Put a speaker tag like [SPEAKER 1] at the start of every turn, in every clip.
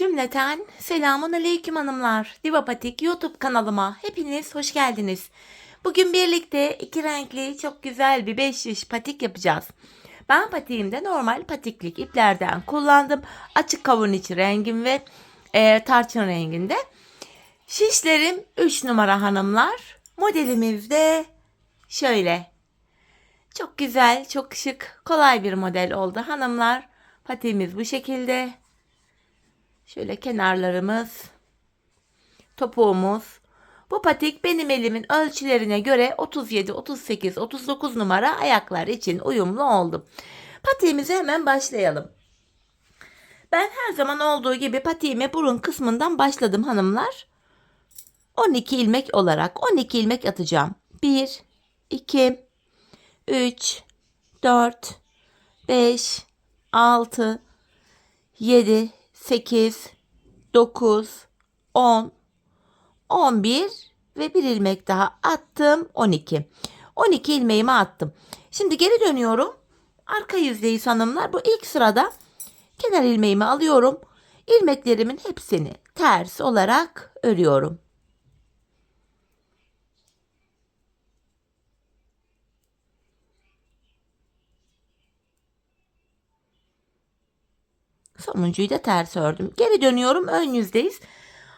[SPEAKER 1] Cümleten selamun aleyküm hanımlar. Divapatik YouTube kanalıma hepiniz hoş geldiniz. Bugün birlikte iki renkli çok güzel bir 5 şiş patik yapacağız. Ben patiğimde normal patiklik iplerden kullandım. Açık kavun içi rengim ve tarçın renginde. Şişlerim 3 numara hanımlar. Modelimiz de şöyle. Çok güzel, çok şık, kolay bir model oldu hanımlar. Patiğimiz bu şekilde. Şöyle kenarlarımız, topuğumuz. Bu patik benim elimin ölçülerine göre 37, 38, 39 numara ayaklar için uyumlu oldu. Patiğimize hemen başlayalım. Ben her zaman olduğu gibi patiğime burun kısmından başladım hanımlar. 12 ilmek olarak 12 ilmek atacağım. 1, 2, 3, 4, 5, 6, 7, 8, 9, 10, 11 ve bir ilmek daha attım. 12. 12 ilmeğimi attım. Şimdi geri dönüyorum. Arka yüzdeyiz hanımlar. Bu ilk sırada kenar ilmeğimi alıyorum. İlmeklerimin hepsini ters olarak örüyorum. Sonuncuyu da ters ördüm. Geri dönüyorum. Ön yüzdeyiz.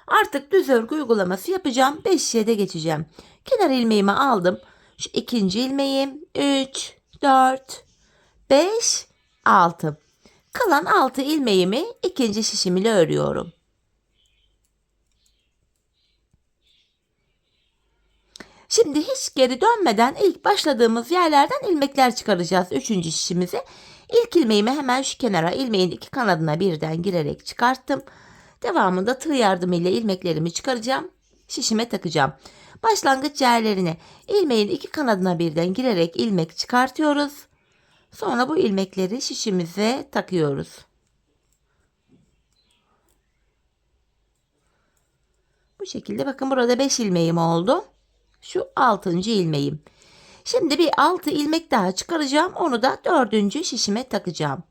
[SPEAKER 1] Artık düz örgü uygulaması yapacağım. 5'e de geçeceğim. Kenar ilmeğimi aldım. Şu ikinci ilmeğim 3, 4, 5, 6. Kalan 6 ilmeğimi ikinci şişim ile örüyorum. Şimdi hiç geri dönmeden ilk başladığımız yerlerden ilmekler çıkaracağız 3. şişimize. İlk ilmeğimi hemen şu kenara ilmeğin iki kanadına birden girerek çıkarttım. Devamında tığ yardımıyla ilmeklerimi çıkaracağım. Şişime takacağım. Başlangıç yerlerine ilmeğin iki kanadına birden girerek ilmek çıkartıyoruz. Sonra bu ilmekleri şişimize takıyoruz. Bu şekilde bakın burada 5 ilmeğim oldu. Şu 6. ilmeğim. Şimdi bir 6 ilmek daha çıkaracağım. Onu da 4. şişime takacağım.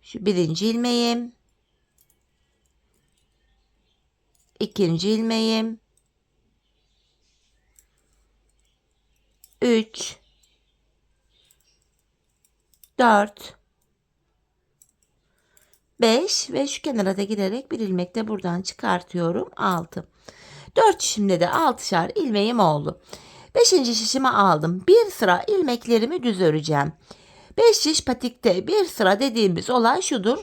[SPEAKER 1] Şu 1. ilmeğim. 2. ilmeğim. 3, 4, 5 ve şu kenara da giderek bir ilmek de buradan çıkartıyorum. 6. 4 şişimde de 6'şar ilmeğim oldu. 5. şişimi aldım. Bir sıra ilmeklerimi düz öreceğim. 5 şiş patikte bir sıra dediğimiz olay şudur.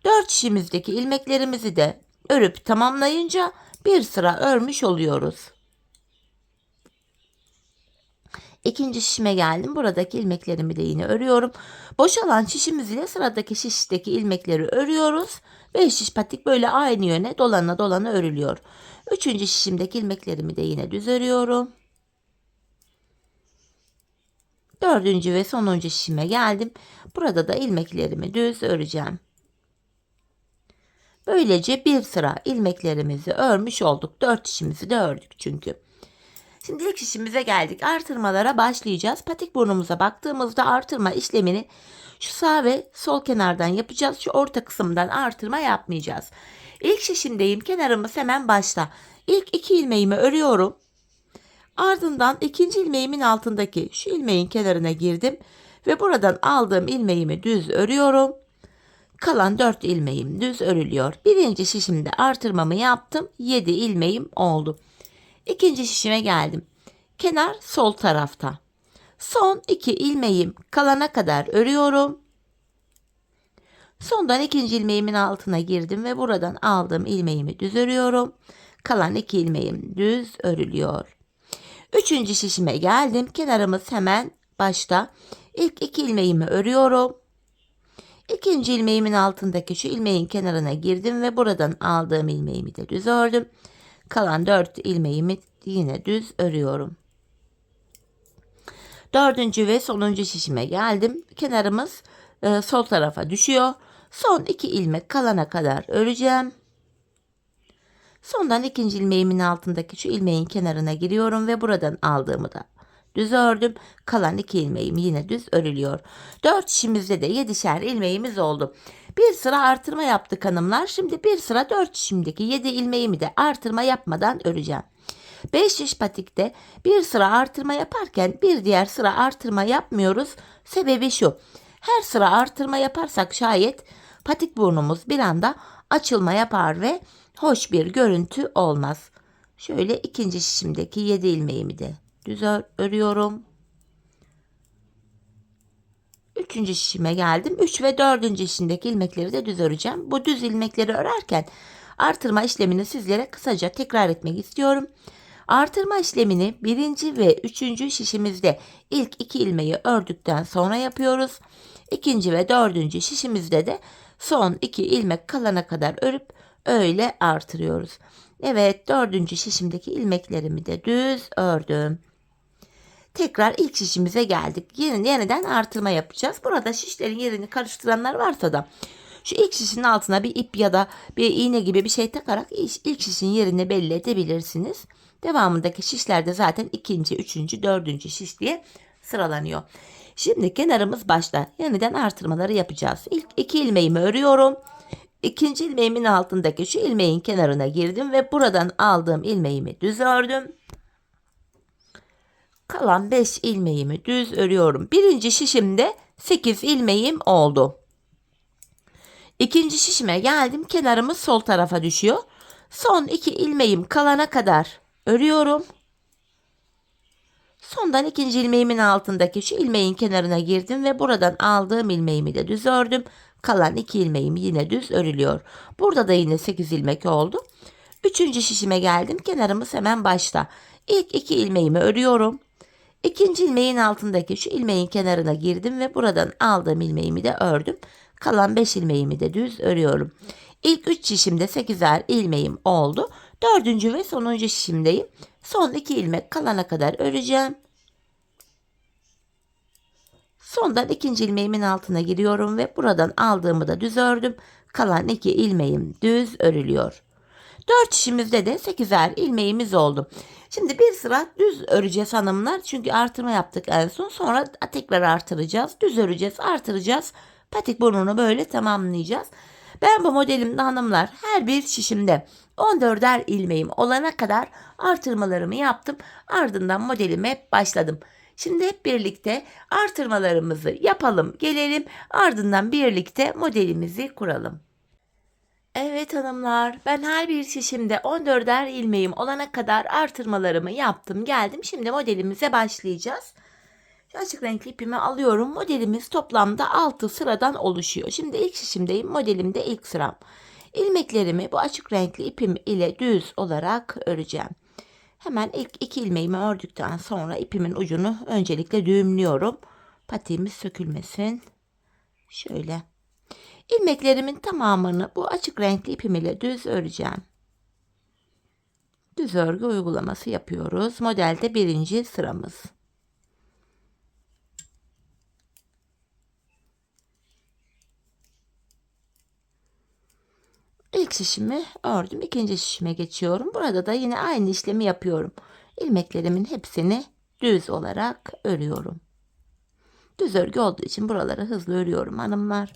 [SPEAKER 1] 4 şişimizdeki ilmeklerimizi de örüp tamamlayınca bir sıra örmüş oluyoruz. İkinci şişime geldim. Buradaki ilmeklerimi de yine örüyorum. Boşalan şişimiz ile sıradaki şişteki ilmekleri örüyoruz. 5 şiş patik böyle aynı yöne dolana dolana örülüyor. Üçüncü şişimdeki ilmeklerimi de yine düz örüyorum. Dördüncü ve sonuncu şişime geldim. Burada da ilmeklerimi düz öreceğim. Böylece bir sıra ilmeklerimizi örmüş olduk. 4 şişimizi de ördük çünkü. Şimdi ilk şişimize geldik. Artırmalara başlayacağız. Patik burnumuza baktığımızda artırma işlemini şu sağ ve sol kenardan yapacağız. Şu orta kısımdan artırma yapmayacağız. İlk şişimdeyim. Kenarımız hemen başta. İlk 2 ilmeğimi örüyorum. Ardından ikinci ilmeğimin altındaki şu ilmeğin kenarına girdim. Ve buradan aldığım ilmeğimi düz örüyorum. Kalan 4 ilmeğim düz örülüyor. Birinci şişimde artırmamı yaptım. 7 ilmeğim oldu. İkinci şişime geldim. Kenar sol tarafta. Son 2 ilmeğim kalana kadar örüyorum. Sondan ikinci ilmeğimin altına girdim ve buradan aldığım ilmeğimi düz örüyorum. Kalan 2 ilmeğim düz örülüyor. Üçüncü şişime geldim. Kenarımız hemen başta. İlk 2 ilmeğimi örüyorum. İkinci ilmeğimin altındaki şu ilmeğin kenarına girdim ve buradan aldığım ilmeğimi de düz ördüm. Kalan 4 ilmeğimi yine düz örüyorum. Dördüncü ve sonuncu şişime geldim. Kenarımız sol tarafa düşüyor. Son 2 ilmek kalana kadar öreceğim. Sondan ikinci ilmeğimin altındaki şu ilmeğin kenarına giriyorum ve buradan aldığımı da düz ördüm. Kalan 2 ilmeğim yine düz örülüyor. 4 şişimizde de 7'şer ilmeğimiz oldu. Bir sıra artırma yaptık hanımlar. Şimdi bir sıra 4 şişimdeki 7 ilmeğimi de artırma yapmadan öreceğim. 5 şiş patikte bir sıra artırma yaparken bir diğer sıra artırma yapmıyoruz. Sebebi şu: her sıra artırma yaparsak şayet patik burnumuz bir anda açılma yapar ve hoş bir görüntü olmaz. Şöyle ikinci şişimdeki 7 ilmeğimi de düz örüyorum. Üçüncü şişime geldim. 3 ve 4. şişimdeki ilmekleri de düz öreceğim. Bu düz ilmekleri örerken artırma işlemini sizlere kısaca tekrar etmek istiyorum. Artırma işlemini 1. ve 3. şişimizde ilk 2 ilmeği ördükten sonra yapıyoruz. 2. ve 4. şişimizde de son 2 ilmek kalana kadar örüp öyle artırıyoruz. Evet, 4. şişimdeki ilmeklerimi de düz ördüm. Tekrar ilk şişimize geldik. Yeniden artırma yapacağız. Burada şişlerin yerini karıştıranlar varsa da şu ilk şişin altına bir ip ya da bir iğne gibi bir şey takarak ilk şişin yerini belli edebilirsiniz. Devamındaki şişlerde zaten ikinci, üçüncü, dördüncü şiş diye sıralanıyor. Şimdi kenarımız başta. Yeniden artırmaları yapacağız. İlk 2 ilmeğimi örüyorum. İkinci ilmeğimin altındaki şu ilmeğin kenarına girdim ve buradan aldığım ilmeğimi düz ördüm. Kalan 5 ilmeğimi düz örüyorum. Birinci şişimde 8 ilmeğim oldu. İkinci şişime geldim. Kenarımız sol tarafa düşüyor. Son 2 ilmeğim kalana kadar örüyorum. Sondan ikinci ilmeğimin altındaki şu ilmeğin kenarına girdim ve buradan aldığım ilmeğimi de düz ördüm. Kalan 2 ilmeğim yine düz örülüyor. Burada da yine 8 ilmek oldu. Üçüncü şişime geldim. Kenarımız hemen başta. İlk 2 ilmeğimi örüyorum. İkinci ilmeğin altındaki şu ilmeğin kenarına girdim ve buradan aldığım ilmeğimi de ördüm. Kalan 5 ilmeğimi de düz örüyorum. İlk 3 şişimde 8'er ilmeğim oldu. Dördüncü ve sonuncu şişimdeyim. Son 2 ilmek kalana kadar öreceğim. Sondan ikinci ilmeğimin altına giriyorum ve buradan aldığımı da düz ördüm. Kalan 2 ilmeğim düz örülüyor. 4 şişimizde de 8'er ilmeğimiz oldu. Şimdi bir sıra düz öreceğiz hanımlar. Çünkü artırma yaptık en son. Sonra tekrar artıracağız. Düz öreceğiz, artıracağız. Patik burnunu böyle tamamlayacağız. Ben bu modelimde hanımlar her bir şişimde 14'er ilmeğim olana kadar artırmalarımı yaptım. Ardından modelime başladım. Şimdi hep birlikte artırmalarımızı yapalım, gelelim. Ardından birlikte modelimizi kuralım. Evet hanımlar, ben her bir şişimde 14'er ilmeğim olana kadar artırmalarımı yaptım, geldim. Şimdi modelimize başlayacağız. Şu açık renkli ipimi alıyorum. Modelimiz toplamda 6 sıradan oluşuyor. Şimdi ilk şişimdeyim. Modelimde ilk sıram. İlmeklerimi bu açık renkli ipim ile düz olarak öreceğim. Hemen ilk 2 ilmeğimi ördükten sonra ipimin ucunu öncelikle düğümlüyorum. Patiğimiz sökülmesin. Şöyle. İlmeklerimin tamamını bu açık renkli ipim ile düz öreceğim. Düz örgü uygulaması yapıyoruz. Modelde birinci sıramız. İlk şişimi ördüm. İkinci şişime geçiyorum. Burada da yine aynı işlemi yapıyorum. İlmeklerimin hepsini düz olarak örüyorum. Düz örgü olduğu için buraları hızlı örüyorum hanımlar.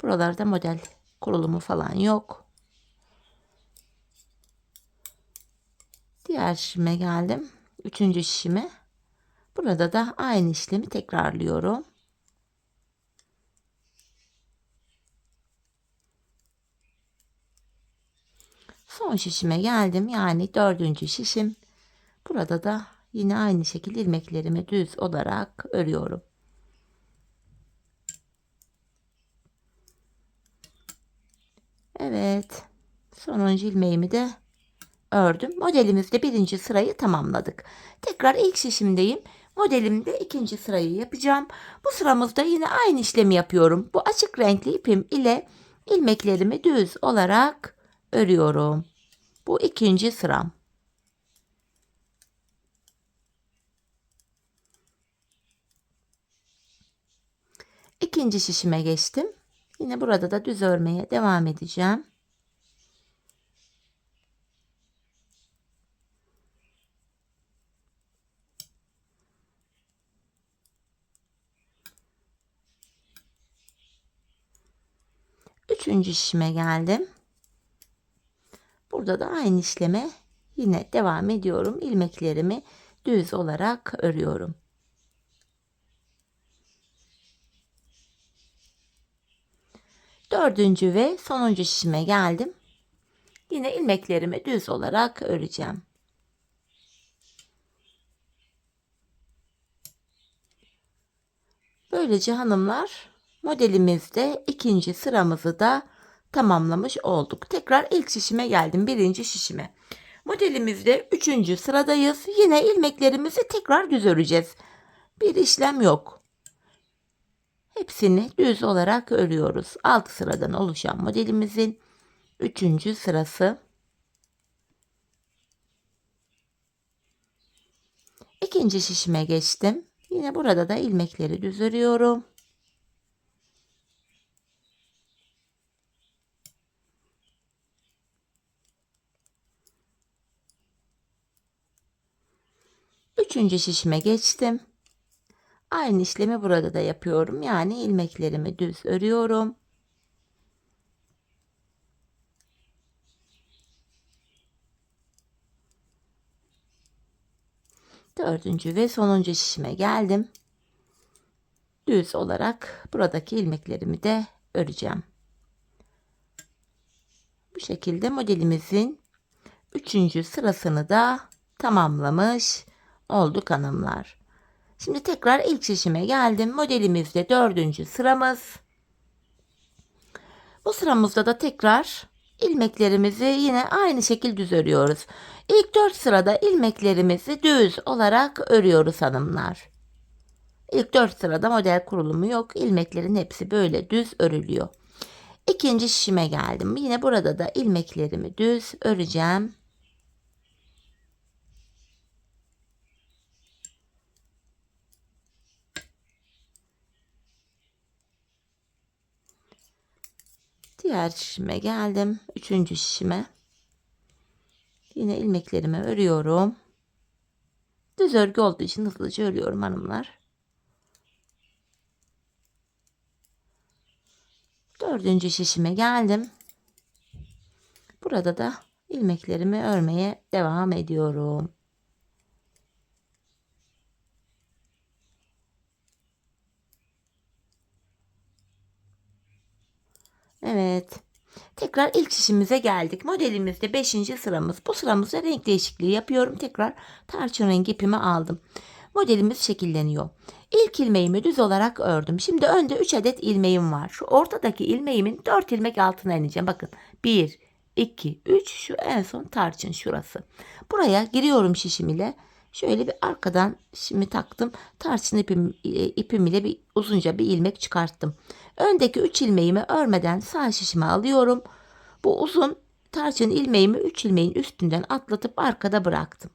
[SPEAKER 1] Buralarda model kurulumu falan yok. Diğer şişime geldim. Üçüncü şişime. Burada da aynı işlemi tekrarlıyorum. Son şişime geldim. Yani dördüncü şişim. Burada da yine aynı şekilde ilmeklerimi düz olarak örüyorum. Evet. Sonuncu ilmeğimi de ördüm. Modelimizde birinci sırayı tamamladık. Tekrar ilk şişimdeyim. Modelimde ikinci sırayı yapacağım. Bu sıramızda yine aynı işlemi yapıyorum. Bu açık renkli ipim ile ilmeklerimi düz olarak örüyorum. Bu ikinci sıram. İkinci şişime geçtim. Yine burada da düz örmeye devam edeceğim. Üçüncü şişime geldim. Burada da aynı işleme yine devam ediyorum. İlmeklerimi düz olarak örüyorum. Dördüncü ve sonuncu şişime geldim. Yine ilmeklerimi düz olarak öreceğim. Böylece hanımlar modelimizde ikinci sıramızı da tamamlamış olduk. Tekrar ilk şişime geldim. Birinci şişime. Modelimizde üçüncü sıradayız. Yine ilmeklerimizi tekrar düz öreceğiz. Bir işlem yok. Hepsini düz olarak örüyoruz. 6 sıradan oluşan modelimizin üçüncü sırası. İkinci şişime geçtim. Yine burada da ilmekleri düz örüyorum. Üçüncü şişime geçtim. Aynı işlemi burada da yapıyorum. Yani ilmeklerimi düz örüyorum. Dördüncü ve sonuncu şişime geldim. Düz olarak buradaki ilmeklerimi de öreceğim. Bu şekilde modelimizin üçüncü sırasını da tamamlamış olduk hanımlar. Şimdi tekrar ilk şişime geldim. Modelimizde dördüncü sıramız. Bu sıramızda da tekrar ilmeklerimizi yine aynı şekilde düz örüyoruz. İlk 4 sırada ilmeklerimizi düz olarak örüyoruz hanımlar. İlk 4 sırada model kurulumu yok. İlmeklerin hepsi böyle düz örülüyor. İkinci şişime geldim. Yine burada da ilmeklerimi düz öreceğim. Diğer şişime geldim. Üçüncü şişime. Yine ilmeklerimi örüyorum. Düz örgü olduğu için hızlıca örüyorum hanımlar. Dördüncü şişime geldim. Burada da ilmeklerimi örmeye devam ediyorum. Evet. Tekrar ilk şişimize geldik. Modelimizde 5. sıramız. Bu sıramızda renk değişikliği yapıyorum. Tekrar tarçın rengi ipimi aldım. Modelimiz şekilleniyor. İlk ilmeğimi düz olarak ördüm. Şimdi önde 3 adet ilmeğim var. Şu ortadaki ilmeğimin 4 ilmek altına ineceğim. Bakın 1, 2, 3 şu en son tarçın şurası. Buraya giriyorum şişim ile. Şöyle bir arkadan şimdi taktım. Tarçın ipim ile bir uzunca bir ilmek çıkarttım. Öndeki 3 ilmeğimi örmeden sağ şişime alıyorum. Bu uzun tarçın ilmeğimi 3 ilmeğin üstünden atlatıp arkada bıraktım.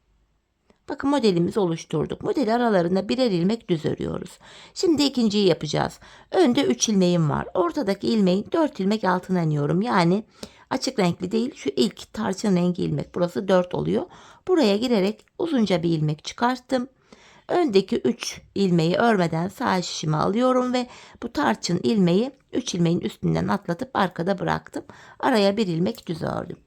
[SPEAKER 1] Bakın modelimizi oluşturduk. Model aralarında birer ilmek düz örüyoruz. Şimdi ikinciyi yapacağız. Önde 3 ilmeğim var. Ortadaki ilmeğin 4 ilmek altına iniyorum. Yani açık renkli değil, şu ilk tarçın rengi ilmek. Burası 4 oluyor. Buraya girerek uzunca bir ilmek çıkarttım. Öndeki 3 ilmeği örmeden sağ şişime alıyorum ve bu tarçın ilmeği 3 ilmeğin üstünden atlatıp arkada bıraktım. Araya bir ilmek düz ördüm.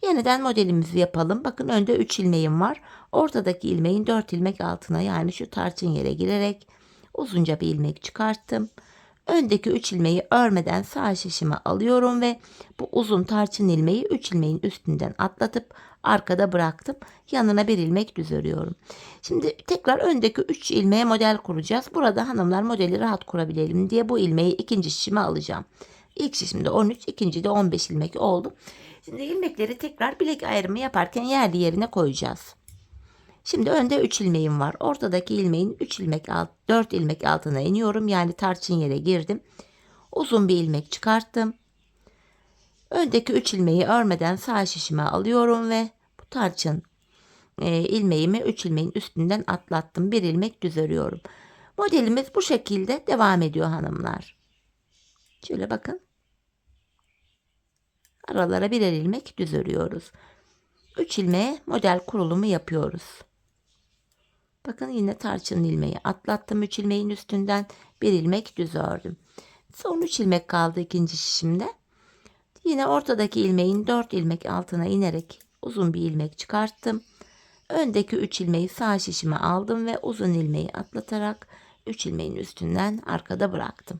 [SPEAKER 1] Yeniden modelimizi yapalım. Bakın önde 3 ilmeğim var. Ortadaki ilmeğin 4 ilmek altına yani şu tarçın yere girerek uzunca bir ilmek çıkarttım. Öndeki 3 ilmeği örmeden sağ şişime alıyorum ve bu uzun tarçın ilmeği 3 ilmeğin üstünden atlatıp arkada bıraktım. Yanına bir ilmek düz örüyorum. Şimdi tekrar öndeki 3 ilmeğe model kuracağız. Burada hanımlar modeli rahat kurabilelim diye bu ilmeği ikinci şişime alacağım. İlk şişimde 13, ikinci de 15 ilmek oldu. Şimdi ilmekleri tekrar bilek ayrımı yaparken yerli yerine koyacağız. Şimdi önde 3 ilmeğim var. Ortadaki ilmeğin 4 ilmek altına iniyorum. Yani tarçın yere girdim. Uzun bir ilmek çıkarttım. Öndeki 3 ilmeği örmeden sağ şişime alıyorum ve bu tarçın ilmeğimi 3 ilmeğin üstünden atlattım. Bir ilmek düz örüyorum. Modelimiz bu şekilde devam ediyor hanımlar. Şöyle bakın. Aralara birer ilmek düz örüyoruz. 3 ilmeğe model kurulumu yapıyoruz. Bakın yine tarçın ilmeği atlattım 3 ilmeğin üstünden bir ilmek düz ördüm. Son 3 ilmek kaldı ikinci şişimde. Yine ortadaki ilmeğin 4 ilmek altına inerek uzun bir ilmek çıkarttım. Öndeki 3 ilmeği sağ şişime aldım ve uzun ilmeği atlatarak 3 ilmeğin üstünden arkada bıraktım.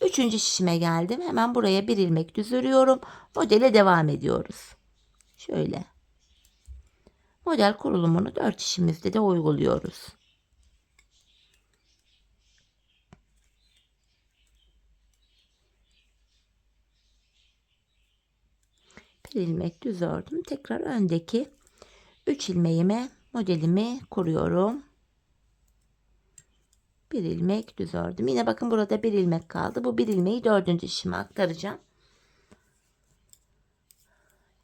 [SPEAKER 1] 3. şişime geldim. Hemen buraya bir ilmek düz örüyorum. Modele devam ediyoruz. Şöyle. Model kurulumunu 4 şişimizde de uyguluyoruz. Bir ilmek düz ördüm. Tekrar öndeki 3 ilmeğime modelimi kuruyorum. Bir ilmek düz ördüm. Yine bakın burada bir ilmek kaldı. Bu bir ilmeği 4. şişime aktaracağım.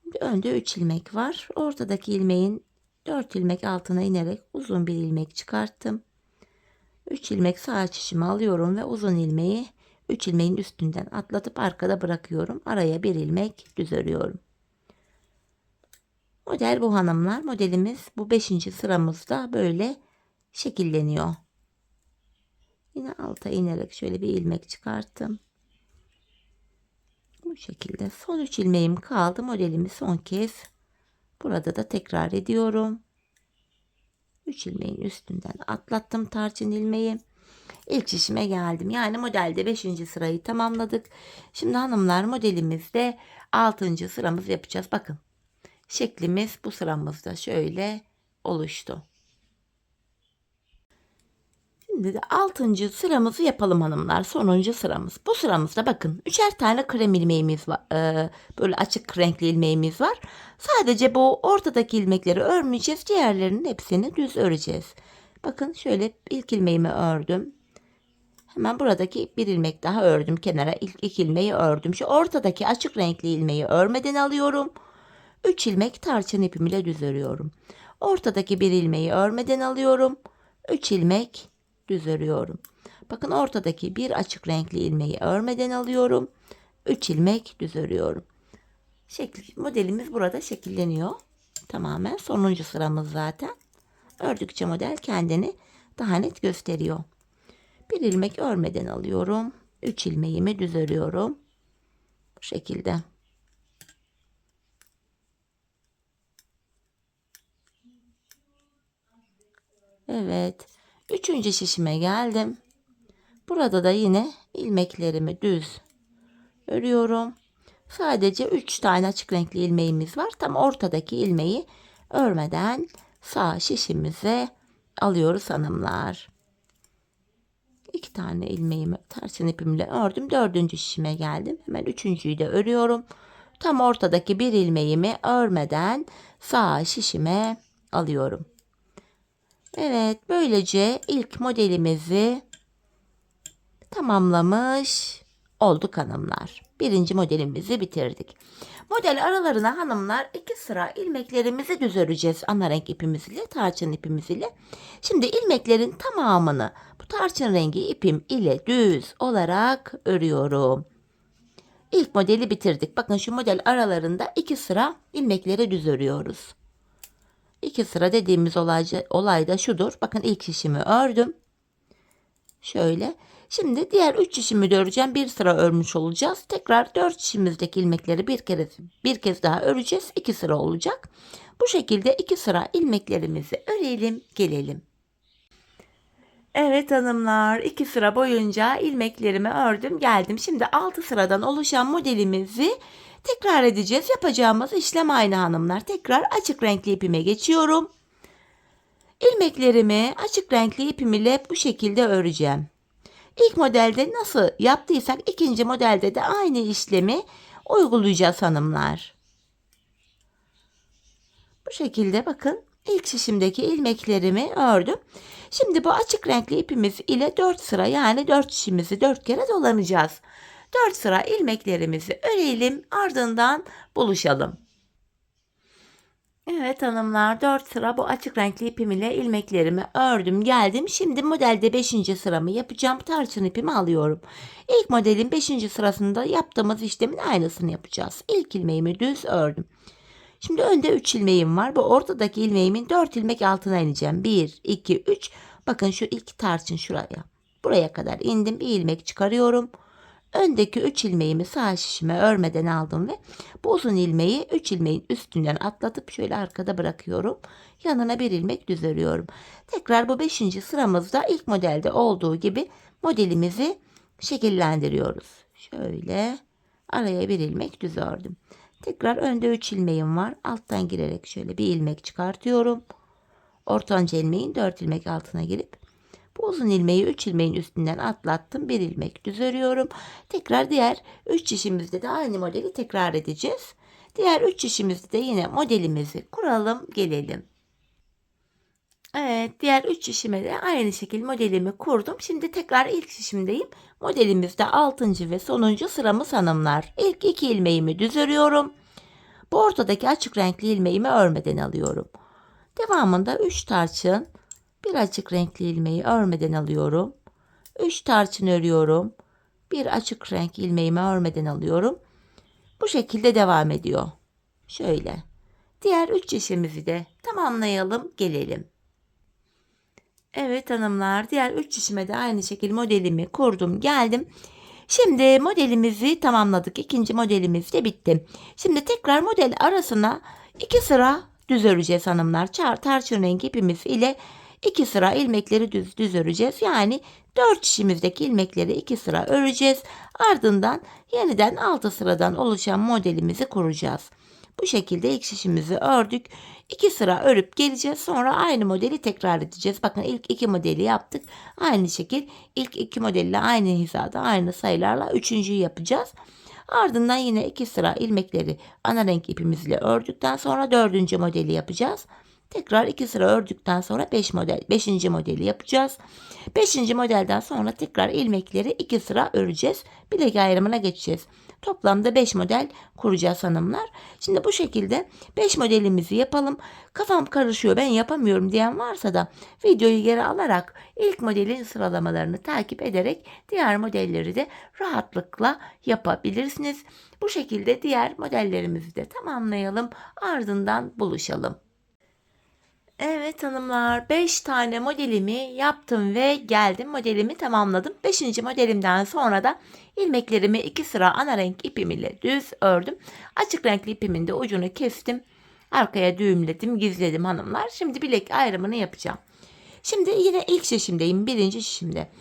[SPEAKER 1] Şimdi önde 3 ilmek var. Ortadaki ilmeğin 4 ilmek altına inerek uzun bir ilmek çıkarttım. 3 ilmek sağ şişime alıyorum ve uzun ilmeği 3 ilmeğin üstünden atlatıp arkada bırakıyorum. Araya bir ilmek düz örüyorum. Model bu hanımlar. Modelimiz bu 5. sıramızda böyle şekilleniyor. Yine alta inerek şöyle bir ilmek çıkarttım. Bu şekilde son 3 ilmeğim kaldı. Modelimi son kez burada da tekrar ediyorum. 3 ilmeğin üstünden atlattım tarçın ilmeği. İlk şişime geldim. Yani modelde 5. sırayı tamamladık. Şimdi hanımlar modelimizde 6. sıramız yapacağız. Bakın şeklimiz bu sıramızda şöyle oluştu. Şimdi de 6. sıramızı yapalım hanımlar. Sonuncu sıramız. Bu sıramızda bakın 3'er tane krem ilmeğimiz var. Böyle açık renkli ilmeğimiz var. Sadece bu ortadaki ilmekleri örmeyeceğiz. Diğerlerinin hepsini düz öreceğiz. Bakın şöyle ilk ilmeğimi ördüm. Hemen buradaki bir ilmek daha ördüm. Kenara ilk 2 ilmeği ördüm. Şu ortadaki açık renkli ilmeği örmeden alıyorum. 3 ilmek tarçın ipim ile düz örüyorum. Ortadaki bir ilmeği örmeden alıyorum. 3 ilmek düz örüyorum. Bakın ortadaki bir açık renkli ilmeği örmeden alıyorum. 3 ilmek düz örüyorum. Modelimiz burada şekilleniyor. Tamamen sonuncu sıramız zaten. Ördükçe model kendini daha net gösteriyor. Bir ilmek örmeden alıyorum. 3 ilmeğimi düz örüyorum. Bu şekilde. Evet. 3. şişime geldim. Burada da yine ilmeklerimi düz örüyorum. Sadece 3 tane açık renkli ilmeğimiz var. Tam ortadaki ilmeği örmeden sağ şişimize alıyoruz hanımlar. 2 tane ilmeğimi tarçın ipimle ördüm. 4. şişime geldim. Hemen 3.'yü de örüyorum. Tam ortadaki bir ilmeğimi örmeden sağ şişime alıyorum. Evet, böylece ilk modelimizi tamamlamış olduk hanımlar. 1. modelimizi bitirdik. Model aralarına hanımlar 2 sıra ilmeklerimizi düz öreceğiz. Ana renk ipimiz ile tarçın ipimiz ile. Şimdi ilmeklerin tamamını bu tarçın rengi ipim ile düz olarak örüyorum. İlk modeli bitirdik. Bakın şu model aralarında 2 sıra ilmekleri düz örüyoruz. 2 sıra dediğimiz olay da şudur. Bakın ilk şişimi ördüm. Şöyle. Şimdi diğer 3 şişimi de öreceğim. Bir sıra örmüş olacağız. Tekrar 4 şişimizdeki ilmekleri bir kez daha öreceğiz. 2 sıra olacak. Bu şekilde 2 sıra ilmeklerimizi örelim, gelelim. Evet hanımlar, 2 sıra boyunca ilmeklerimi ördüm, geldim. Şimdi 6 sıradan oluşan modelimizi tekrar edeceğiz. Yapacağımız işlem aynı hanımlar. Tekrar açık renkli ipime geçiyorum. İlmeklerimi açık renkli ipim ile bu şekilde öreceğim. İlk modelde nasıl yaptıysak ikinci modelde de aynı işlemi uygulayacağız hanımlar. Bu şekilde bakın ilk şişimdeki ilmeklerimi ördüm. Şimdi bu açık renkli ipimiz ile 4 sıra yani 4 şişimizi 4 kere dolanacağız. 4 sıra ilmeklerimizi örelim, ardından buluşalım. Evet hanımlar, 4 sıra bu açık renkli ipim ile ilmeklerimi ördüm, geldim. Şimdi modelde 5. sıramı yapacağım. Tarçın ipimi alıyorum. İlk modelin 5. sırasında yaptığımız işlemin aynısını yapacağız. İlk ilmeğimi düz ördüm. Şimdi önde 3 ilmeğim var. Bu ortadaki ilmeğimin 4 ilmek altına ineceğim. 1, 2, 3. Bakın şu ilk tarçın şuraya. Buraya kadar indim. Bir ilmek çıkarıyorum. öndeki 3 ilmeğimi sağ şişime örmeden aldım ve bu uzun ilmeği 3 ilmeğin üstünden atlatıp şöyle arkada bırakıyorum. Yanına bir ilmek düz örüyorum. Tekrar bu 5. sıramızda ilk modelde olduğu gibi modelimizi şekillendiriyoruz. Şöyle araya bir ilmek düz ördüm. Tekrar önde 3 ilmeğim var. Alttan girerek şöyle bir ilmek çıkartıyorum. Ortanca ilmeğin 4 ilmek altına girip bu uzun ilmeği 3 ilmeğin üstünden atlattım. Bir ilmek düz örüyorum. Tekrar diğer 3 şişimizde de aynı modeli tekrar edeceğiz. Diğer 3 şişimizde de yine modelimizi kuralım, gelelim. Evet, diğer 3 şişime de aynı şekilde modelimi kurdum. Şimdi tekrar ilk şişimdeyim. Modelimizde 6. ve sonuncu sıramız hanımlar. İlk 2 ilmeğimi düz örüyorum. Bu ortadaki açık renkli ilmeğimi örmeden alıyorum. Devamında 3 tarçın, bir açık renkli ilmeği örmeden alıyorum. 3 tarçın örüyorum. Bir açık renk ilmeğimi örmeden alıyorum. Bu şekilde devam ediyor. Şöyle. Diğer 3 işimizi de tamamlayalım, gelelim. Evet hanımlar, diğer 3 işime de aynı şekilde modelimi kurdum, geldim. Şimdi modelimizi tamamladık. İkinci modelimiz de bitti. Şimdi tekrar model arasına 2 sıra düz öreceğiz hanımlar. Tarçın rengi ipimiz ile 2 sıra ilmekleri düz öreceğiz. Yani 4 şişimizdeki ilmekleri 2 sıra öreceğiz. Ardından yeniden 6 sıradan oluşan modelimizi kuracağız. Bu şekilde ilk şişimizi ördük. 2 sıra örüp geleceğiz. Sonra aynı modeli tekrar edeceğiz. Bakın ilk 2 modeli yaptık. Aynı şekil ilk 2 modelle aynı hizada aynı sayılarla 3.'yü yapacağız. Ardından yine 2 sıra ilmekleri ana renk ipimizle ördükten sonra 4. modeli yapacağız. Tekrar 2 sıra ördükten sonra 5. modeli yapacağız. 5. modelden sonra tekrar ilmekleri 2 sıra öreceğiz. Bilek ayrımına geçeceğiz. Toplamda 5 model kuracağız hanımlar. Şimdi bu şekilde 5 modelimizi yapalım. Kafam karışıyor, ben yapamıyorum diyen varsa da videoyu geri alarak ilk modelin sıralamalarını takip ederek diğer modelleri de rahatlıkla yapabilirsiniz. Bu şekilde diğer modellerimizi de tamamlayalım. Ardından buluşalım. Evet hanımlar, 5 tane modelimi yaptım ve geldim, modelimi tamamladım. 5. modelimden sonra da ilmeklerimi 2 sıra ana renk ipim ile düz ördüm. Açık renkli ipimin de ucunu kestim. Arkaya düğümledim, gizledim hanımlar. Şimdi bilek ayrımını yapacağım. Şimdi yine ilk şişimdeyim, birinci şişimde.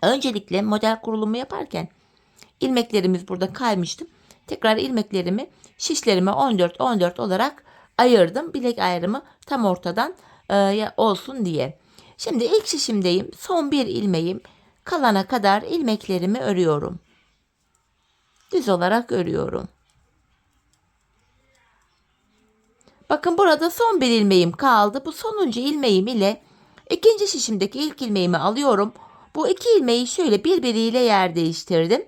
[SPEAKER 1] Öncelikle model kurulumu yaparken ilmeklerimiz burada kaymıştı. Tekrar ilmeklerimi şişlerime 14 olarak ayırdım. Bilek ayrımı tam ortadan olsun diye. Şimdi ilk şişimdeyim. Son bir ilmeğim kalana kadar ilmeklerimi örüyorum. Düz olarak örüyorum. Bakın burada son bir ilmeğim kaldı. Bu sonuncu ilmeğim ile ikinci şişimdeki ilk ilmeğimi alıyorum. Bu iki ilmeği şöyle birbiriyle yer değiştirdim.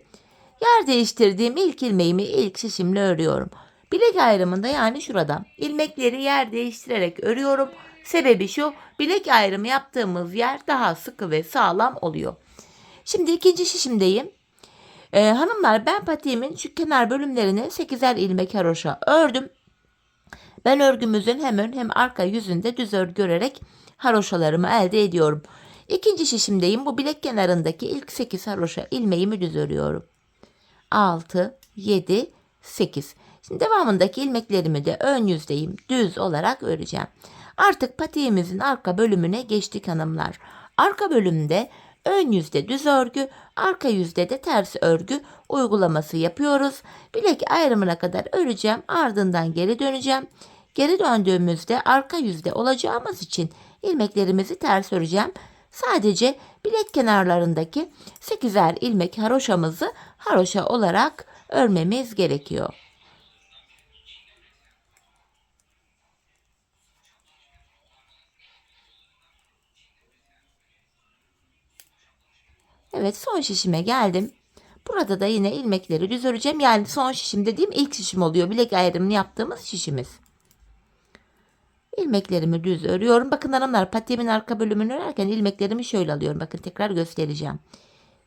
[SPEAKER 1] Yer değiştirdiğim ilk ilmeğimi ilk şişimle örüyorum. Bilek ayrımında yani şurada ilmekleri yer değiştirerek örüyorum. Sebebi şu, bilek ayrımı yaptığımız yer daha sıkı ve sağlam oluyor. Şimdi ikinci şişimdeyim. Hanımlar, ben patiğimin şu kenar bölümlerine 8'er ilmek haroşa ördüm. Ben örgümüzün hem ön hem arka yüzünde düz örgü örerek haroşalarımı elde ediyorum. İkinci şişimdeyim. Bu bilek kenarındaki ilk 8 haroşa ilmeğimi düz örüyorum. 6, 7, 8. Şimdi devamındaki ilmeklerimi de ön yüzdeyim düz olarak öreceğim. Artık patiğimizin arka bölümüne geçtik hanımlar. Arka bölümde ön yüzde düz örgü, arka yüzde de ters örgü uygulaması yapıyoruz. Bilek ayrımına kadar öreceğim, ardından geri döneceğim. Geri döndüğümüzde arka yüzde olacağımız için ilmeklerimizi ters öreceğim. Sadece bilek kenarlarındaki 8'er ilmek haroşamızı haroşa olarak örmemiz gerekiyor. Evet, son şişime geldim. Burada da yine ilmekleri düz öreceğim. Yani son şişim dediğim ilk şişim oluyor. Bilek ayrımını yaptığımız şişimiz. İlmeklerimi düz örüyorum. Bakın hanımlar, patiğimin arka bölümünü örerken ilmeklerimi şöyle alıyorum. Bakın tekrar göstereceğim.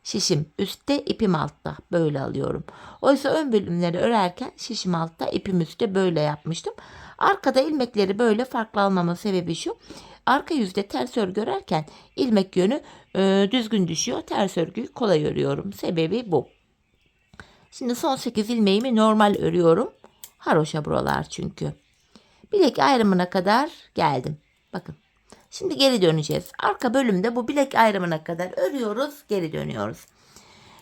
[SPEAKER 1] Şişim üstte, ipim altta. Böyle alıyorum. Oysa ön bölümleri örerken şişim altta, ipim üstte böyle yapmıştım. Arkada ilmekleri böyle farklı almamın sebebi şu. arka yüzde ters örgü örerken ilmek yönü düzgün düşüyor. Ters örgüyü kolay örüyorum. Sebebi bu. Şimdi son 8 ilmeğimi normal örüyorum. Haroşa buralar çünkü. Bilek ayrımına kadar geldim. Bakın. Şimdi geri döneceğiz. Arka bölümde bu bilek ayrımına kadar örüyoruz. Geri dönüyoruz.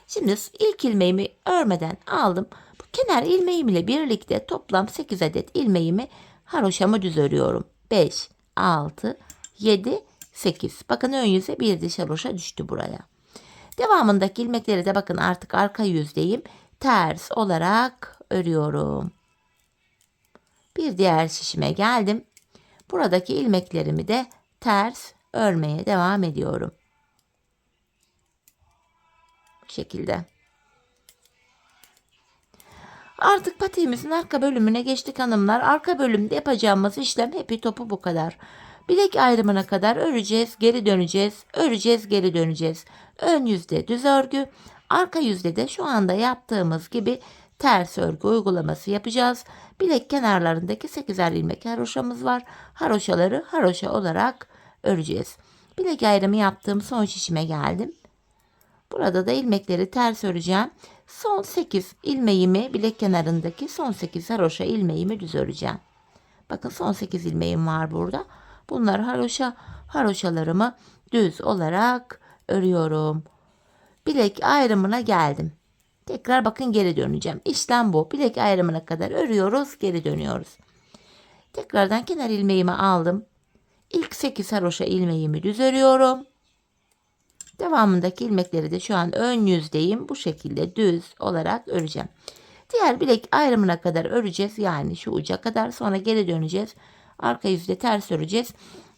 [SPEAKER 1] Şimdi ilk ilmeğimi örmeden aldım. Bu kenar ilmeğim ile birlikte toplam 8 adet ilmeğimi haroşamı düz örüyorum. 5, 6, 7, 8. Bakın ön yüze bir diş haroşa düştü buraya. Devamındaki ilmekleri de bakın artık arka yüzdeyim. Ters olarak örüyorum. Bir diğer şişime geldim. Buradaki ilmeklerimi de ters örmeye devam ediyorum. Bu şekilde. Artık patiğimizin arka bölümüne geçtik hanımlar. Arka bölümde yapacağımız işlem hepi topu bu kadar. Bilek ayrımına kadar öreceğiz, geri döneceğiz, öreceğiz, geri döneceğiz. Ön yüzde düz örgü, arka yüzde de şu anda yaptığımız gibi ters örgü uygulaması yapacağız. Bilek kenarlarındaki 8'er ilmek haroşamız var. Haroşaları haroşa olarak öreceğiz. Bilek ayrımı yaptığım son şişime geldim. Burada da ilmekleri ters öreceğim. Son 8 ilmeğimi bilek kenarındaki son 8 haroşa ilmeğimi düz öreceğim. Bakın son 8 ilmeğim var burada. Bunlar haroşalarımı düz olarak örüyorum. Bilek ayrımına geldim. Tekrar bakın geri döneceğim. İşlem bu. Bilek ayrımına kadar örüyoruz, geri dönüyoruz. Tekrardan kenar ilmeğimi aldım. İlk 8 haroşa ilmeğimi düz örüyorum. Devamındaki ilmekleri de şu an ön yüzdeyim. Bu şekilde düz olarak öreceğim. Diğer bilek ayrımına kadar öreceğiz. Yani şu uca kadar, sonra geri döneceğiz. Arka yüzde ters öreceğiz.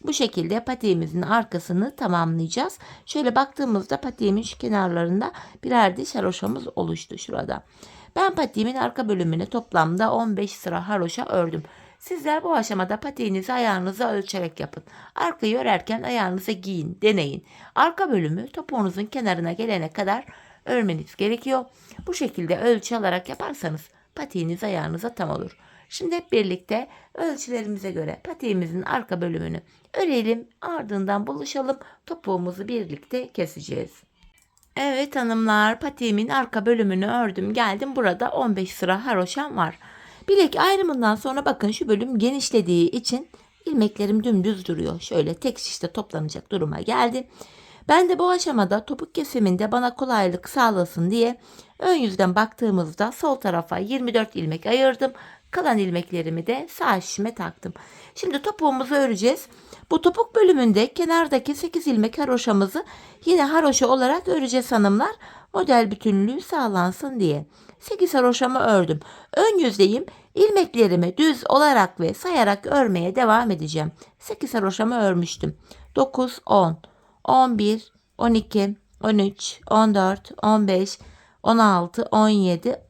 [SPEAKER 1] Bu şekilde patiğimizin arkasını tamamlayacağız. Şöyle baktığımızda patiğimin şu kenarlarında birer diş haroşamız oluştu şurada. Ben patiğimin arka bölümüne toplamda 15 sıra haroşa ördüm. Sizler bu aşamada patiğinizi ayağınıza ölçerek yapın. Arkayı örerken ayağınıza giyin, deneyin. Arka bölümü topuğunuzun kenarına gelene kadar örmeniz gerekiyor. Bu şekilde ölçü alarak yaparsanız patiğiniz ayağınıza tam olur. Şimdi hep birlikte ölçülerimize göre patiğimizin arka bölümünü örelim, ardından buluşalım, topuğumuzu birlikte keseceğiz. Evet hanımlar, patiğimin arka bölümünü ördüm, geldim. Burada 15 sıra haroşam var. Bilek ayrımından sonra bakın şu bölüm genişlediği için ilmeklerim dümdüz duruyor. Şöyle tek şişte toplanacak duruma geldi. Ben de bu aşamada topuk kesiminde bana kolaylık sağlasın diye ön yüzden baktığımızda sol tarafa 24 ilmek ayırdım. Kalan ilmeklerimi de sağ şişime taktım. Şimdi topuğumuzu öreceğiz. Bu topuk bölümünde kenardaki 8 ilmek haroşamızı yine haroşa olarak öreceğiz hanımlar. Model bütünlüğü sağlansın diye. 8 haroşamı ördüm. Ön yüzdeyim. İlmeklerimi düz olarak ve sayarak örmeye devam edeceğim. 8 haroşamı örmüştüm. 9, 10, 11, 12, 13, 14, 15, 16, 17,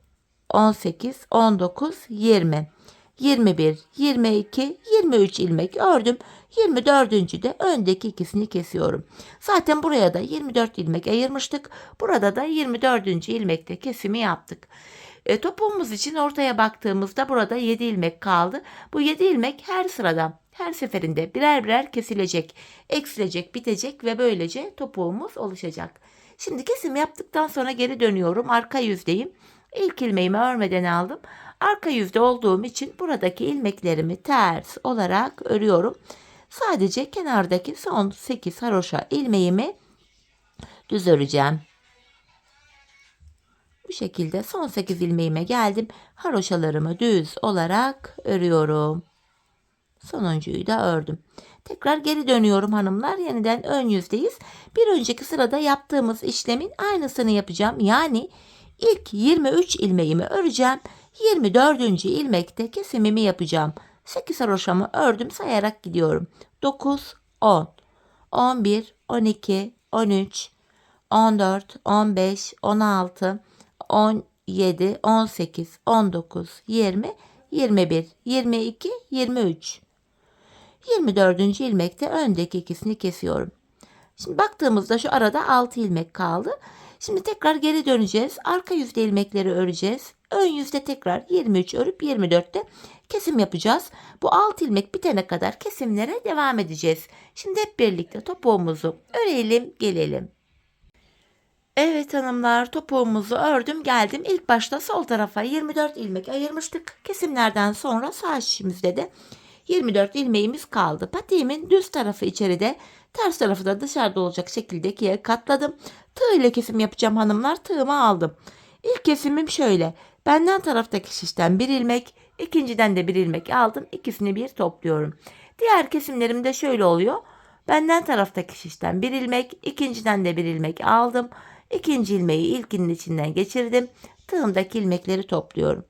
[SPEAKER 1] 18, 19, 20, 21, 22, 23 ilmek ördüm. 24. de öndeki ikisini kesiyorum. Zaten buraya da 24 ilmek ayırmıştık. Burada da 24. ilmekte kesimi yaptık. Topuğumuz için ortaya baktığımızda burada 7 ilmek kaldı. Bu 7 ilmek her sırada, her seferinde birer birer kesilecek, eksilecek, bitecek ve böylece topuğumuz oluşacak. Şimdi kesim yaptıktan sonra geri dönüyorum. Arka yüzdeyim. İlk ilmeğimi örmeden aldım. Arka yüzde olduğum için buradaki ilmeklerimi ters olarak örüyorum. Sadece kenardaki son 8 haroşa ilmeğimi düz öreceğim. Bu şekilde son 8 ilmeğime geldim. Haroşalarımı düz olarak örüyorum. Sonuncuyu da ördüm. Tekrar geri dönüyorum hanımlar. Yeniden ön yüzdeyiz. Bir önceki sırada yaptığımız işlemin aynısını yapacağım. Yani ilk 23 ilmeğimi öreceğim. 24. ilmekte kesimimi yapacağım. 8 haroşamı ördüm, sayarak gidiyorum. 9, 10, 11, 12, 13, 14, 15, 16, 17, 18, 19, 20, 21, 22, 23. 24. ilmekte öndeki ikisini kesiyorum. Şimdi baktığımızda şu arada 6 ilmek kaldı. Şimdi tekrar geri döneceğiz. Arka yüzde ilmekleri öreceğiz. Ön yüzde tekrar 23 örüp 24'te kesim yapacağız. Bu 6 ilmek bitene kadar kesimlere devam edeceğiz. Şimdi hep birlikte topuğumuzu örelim, gelelim. Evet hanımlar, topuğumuzu ördüm geldim. İlk başta sol tarafa 24 ilmek ayırmıştık. Kesimlerden sonra sağ şişimizde de 24 ilmeğimiz kaldı. Patiğimin düz tarafı içeride, ters tarafı da dışarıda olacak şekilde ikiye katladım. Tığ ile kesim yapacağım hanımlar. Tığımı aldım. İlk kesimim şöyle. Benden taraftaki şişten bir ilmek, ikinciden de bir ilmek aldım. İkisini bir topluyorum. Diğer kesimlerim de şöyle oluyor. Benden taraftaki şişten bir ilmek, ikinciden de bir ilmek aldım. İkinci ilmeği ilkinin içinden geçirdim. Tığımdaki ilmekleri topluyorum.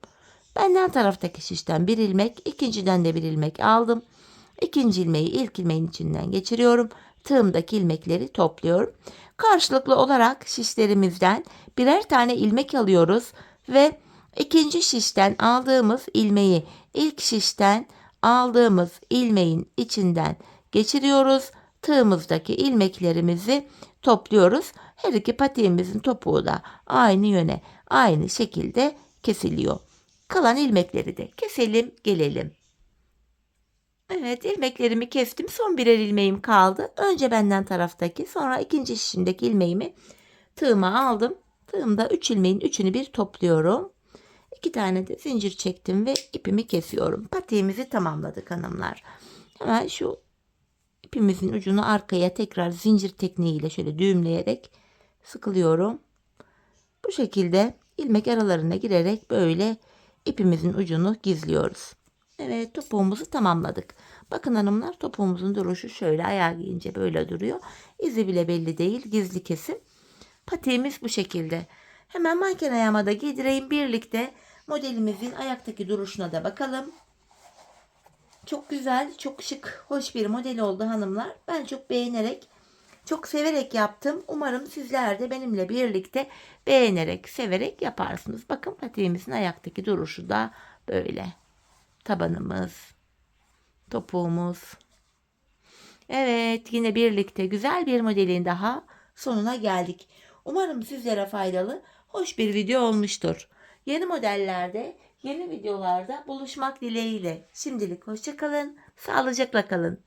[SPEAKER 1] Benden taraftaki şişten bir ilmek, ikinciden de bir ilmek aldım. İkinci ilmeği ilk ilmeğin içinden geçiriyorum. Tığımdaki ilmekleri topluyorum. Karşılıklı olarak şişlerimizden birer tane ilmek alıyoruz ve ikinci şişten aldığımız ilmeği ilk şişten aldığımız ilmeğin içinden geçiriyoruz. Tığımızdaki ilmeklerimizi topluyoruz. Her iki patiğimizin topuğu da aynı yöne, aynı şekilde kesiliyor. Kalan ilmekleri de keselim, gelelim. Evet, ilmeklerimi kestim. Son birer ilmeğim kaldı. Önce benden taraftaki, sonra ikinci şişimdeki ilmeğimi tığıma aldım. Tığımda 3 ilmeğin üçünü bir topluyorum. 2 tane de zincir çektim ve ipimi kesiyorum. Patiğimizi tamamladık hanımlar. Hemen şu ipimizin ucunu arkaya tekrar zincir tekniğiyle şöyle düğümleyerek sıkılıyorum. Bu şekilde ilmek aralarına girerek böyle ipimizin ucunu gizliyoruz. Evet, topuğumuzu tamamladık. Bakın hanımlar, topuğumuzun duruşu şöyle, ayağı giyince böyle duruyor. İzi bile belli değil, gizli kesim. Patiğimiz bu şekilde. Hemen manken ayağıma da giydireyim, birlikte modelimizin ayaktaki duruşuna da bakalım. Çok güzel, çok şık, hoş bir model oldu hanımlar. Ben çok beğenerek, çok severek yaptım. Umarım sizler de benimle birlikte beğenerek, severek yaparsınız. Bakın patiğimizin ayaktaki duruşu da böyle. Tabanımız, topuğumuz. Evet, yine birlikte güzel bir modelin daha sonuna geldik. Umarım sizlere faydalı, hoş bir video olmuştur. Yeni modellerde, yeni videolarda buluşmak dileğiyle. Şimdilik hoşça kalın, sağlıcakla kalın.